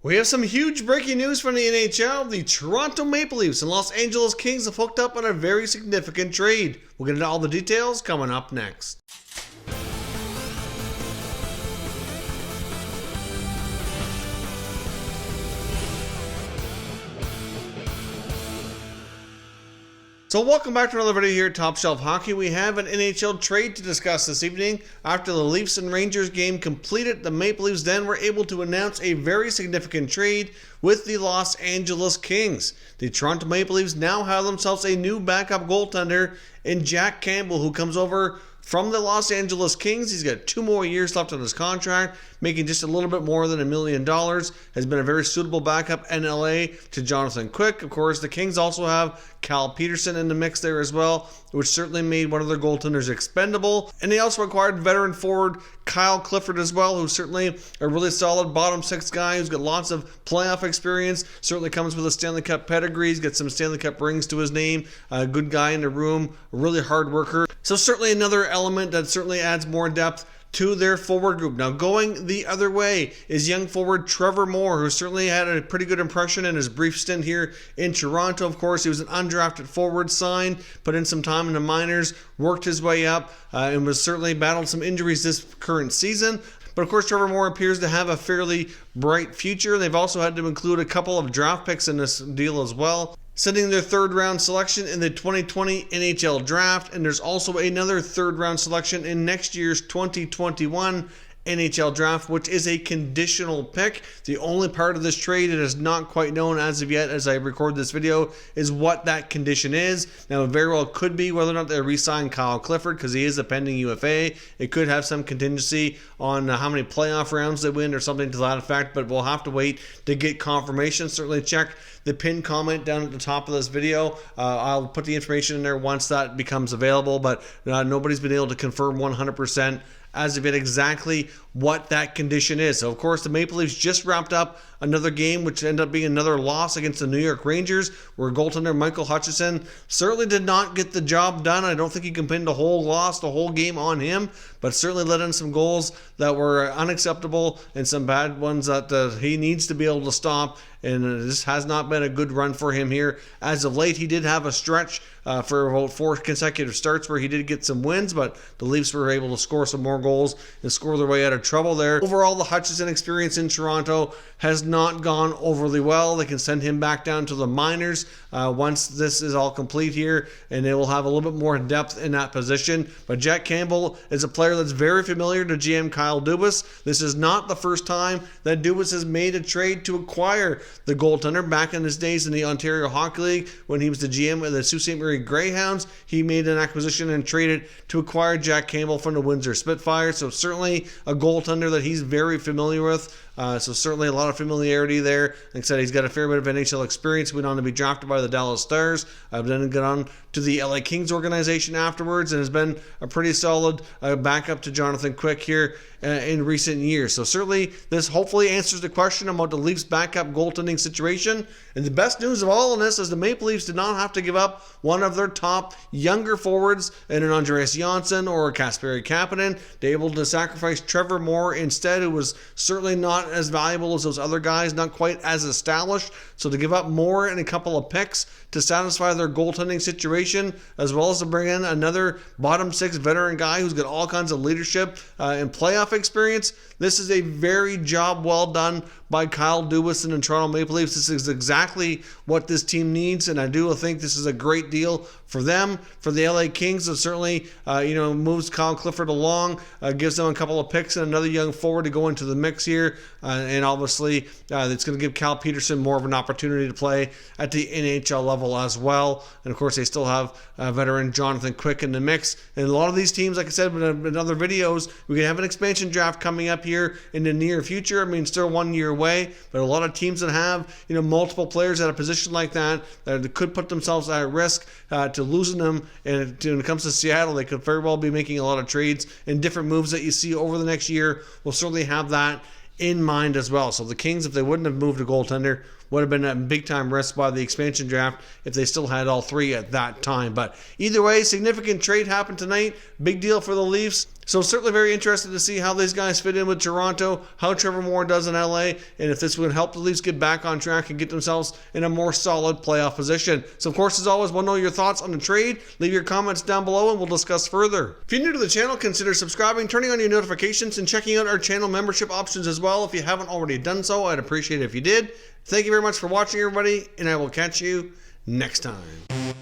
We have some huge breaking news from the NHL. The Toronto Maple Leafs and Los Angeles Kings have hooked up on a very significant trade. We'll get into all the details coming up next. So welcome back to another video here at Top Shelf Hockey. We have an NHL trade to discuss this evening. After the Leafs and Rangers game completed, the Maple Leafs then were able to announce a very significant trade with the Los Angeles Kings. The Toronto Maple Leafs now have themselves a new backup goaltender in Jack Campbell, who comes over from the Los Angeles Kings. He's got 2 more years left on his contract, making just a little bit more than $1 million. Has been a very suitable backup in LA to Jonathan Quick. Of course, the Kings also have Cal Peterson in the mix there as well, which certainly made one of their goaltenders expendable. And they also acquired veteran forward Campbell Clifford as well, who's certainly a really solid bottom 6 guy who's got lots of playoff experience. Certainly comes with a Stanley Cup pedigree. He's got some Stanley Cup rings to his name. A good guy in the room, a really hard worker. So certainly another element that certainly adds more depth to their forward group. Now, going the other way is young forward Trevor Moore, who certainly had a pretty good impression in his brief stint here in Toronto. Of course, he was an undrafted forward signed, put in some time in the minors, worked his way up, and was certainly battled some injuries this current season. But of course, Trevor Moore appears to have a fairly bright future. They've also had to include a couple of draft picks in this deal as well, sending their 3rd round selection in the 2020 NHL draft, and there's also another 3rd round selection in next year's 2021 NHL draft, which is a conditional pick. The only part of this trade that is not quite known as of yet, as I record this video, is what that condition is. Now, it very well could be whether or not they re-sign Campbell Clifford, because he is a pending UFA. It could have some contingency on how many playoff rounds they win or something to that effect, but we'll have to wait to get confirmation. Certainly check the pinned comment down at the top of this video. I'll put the information in there once that becomes available, but nobody's been able to confirm 100% as of yet exactly what that condition is. So, of course, the Maple Leafs just wrapped up another game, which ended up being another loss against the New York Rangers, where goaltender Michael Hutchinson certainly did not get the job done. I don't think you can pin the whole loss, the whole game on him, but certainly let in some goals that were unacceptable and some bad ones that he needs to be able to stop. And this has not been a good run for him here as of late. He did have a stretch for about 4 consecutive starts where he did get some wins, but the Leafs were able to score some more goals and score their way out of trouble there. Overall, the Hutchinson experience in Toronto has not gone overly well. They can send him back down to the minors once this is all complete here, and they will have a little bit more depth in that position. But Jack Campbell is a player that's very familiar to GM Kyle Dubas. This is not the first time that Dubas has made a trade to acquire the goaltender. Back in his days in the Ontario Hockey League, when he was the GM of the Sault Ste. Marie Greyhounds, he made an acquisition and traded to acquire Jack Campbell from the Windsor Spitfires. So certainly a goaltender that he's very familiar with. So certainly a lot of familiarity there. Like I said, he's got a fair bit of NHL experience. Went on to be drafted by the Dallas Stars. Then got on to the LA Kings organization afterwards, and has been a pretty solid backup to Jonathan Quick here in recent years. So certainly this hopefully answers the question about the Leafs backup goaltending situation. And the best news of all in this is the Maple Leafs did not have to give up one of their top younger forwards in an Andreas Johnsson or a Kasperi Kapanen. They're able to sacrifice Trevor Moore instead, who was certainly not as valuable as those other guys, not quite as established. So to give up Moore and a couple of picks to satisfy their goaltending situation, as well as to bring in another bottom 6 veteran guy who's got all kinds of leadership and playoff experience, this is a very job well done by Kyle Dubas and the Toronto Maple Leafs. This is exactly what this team needs, and I do think this is a great deal for them. For the LA Kings, it certainly moves Campbell Clifford along, gives them a couple of picks and another young forward to go into the mix here, and obviously it's going to give Cal Peterson more of an opportunity to play at the NHL level as well. And of course, they still have veteran Jonathan Quick in the mix. And a lot of these teams, like I said in other videos, we can have an expansion draft coming up here in the near future. I mean, still 1 year away, but a lot of teams that have multiple players at a position like that could put themselves at risk to losing them. And when it comes to Seattle, they could very well be making a lot of trades and different moves that you see over the next year. We'll certainly have that in mind as well. So the Kings, if they wouldn't have moved a goaltender, would have been a big-time risk by the expansion draft if they still had all three at that time. But either way, significant trade happened tonight. Big deal for the Leafs. So certainly very interested to see how these guys fit in with Toronto, how Trevor Moore does in LA, and if this would help the Leafs get back on track and get themselves in a more solid playoff position. So of course, as always, we'll know your thoughts on the trade. Leave your comments down below and we'll discuss further. If you're new to the channel, consider subscribing, turning on your notifications, and checking out our channel membership options as well. If you haven't already done so, I'd appreciate it if you did. Thank you very much for watching, everybody, and I will catch you next time.